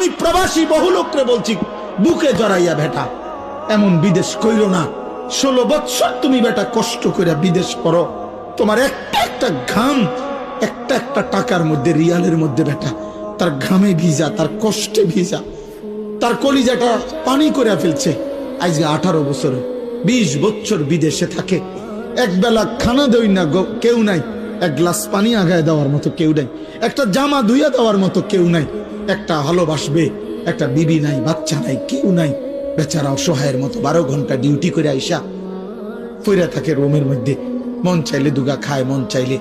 আমি প্রবাসী বহু লোকরে বলছি, বুকে জড়াইয়া বেটা এমন বিদেশ কইরো না। 16 বছর তুমি বেটা কষ্ট করে বিদেশ করো, তোমার একটা একটা ঘাম, একটা একটা টাকার মধ্যে, রিয়ালের মধ্যে বেটা তার ঘামে ভিজা, তার কষ্টে ভিজা, তার কলিজাটা পানি করে ফেলছে। আজকে 18 বছর 20 বছর বিদেশে থাকে, এক বেলা খানা দেই না কেউ নাই, এক গ্লাস পানি আগায় দেওয়ার মতো কেউ নাই, একটা জামা ধুইয়া দেওয়ার মতো কেউ নাই, একটা ভালোবাসবে একটা বিবি নাই, বাচ্চা নাই, কেউ নাই। বেচারা অসহায়ের মতো 12 ঘন্টা ডিউটি করে আইসা পইরা থাকে রুমের মধ্যে। মন চাইলে দুগা খায়, মন চাইলে